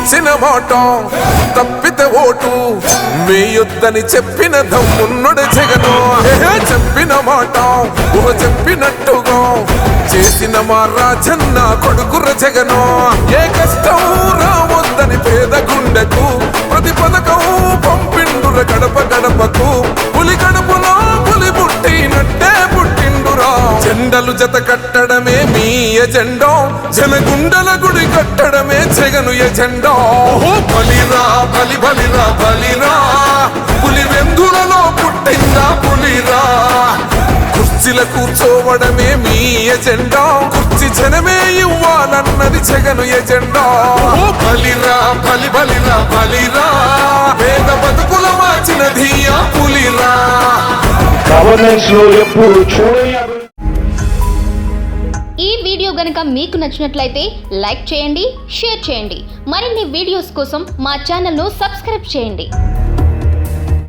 ఇచ్చిన మాట తప్పితే ఓటు వేయొద్దని చెప్పిన దమ్మున్నడు జగను. చెప్పిన మాట చెప్పినట్టుగా చేసిన మా రాజన్న కొడుకుర జగను. ఏ కష్టం రావద్దని పేద గుండెకు ప్రతి పథకం పంపిండుర గడప గడపకు. పులి గడపలో పులి పుట్టినట్టే పుట్టిండురా. జెండలు జత కట్టడమే మీ ఎజెండా, జనగుండల గుడి కట్టడమే జగను ఎజెండా. బలిరా బలి బలిరా బలిరా, పులి వెందులలో పుట్టిందా పులిరా. కుర్చీల కూర్చోవడమే మీ ఎజెండా, కుర్చీ జనమే ఇవ్వాలన్నది జగను ఎజెండా. బలిరా బలి బలిరా బలిరా, పేద బతుకుల మార్చినది ఆ పులిరా. ఈ వీడియో గనుక మీకు నచ్చినట్లయితే లైక్ చేయండి, షేర్ చేయండి. మరిన్ని వీడియోస్ కోసం మా ఛానల్ను సబ్స్క్రైబ్ చేయండి.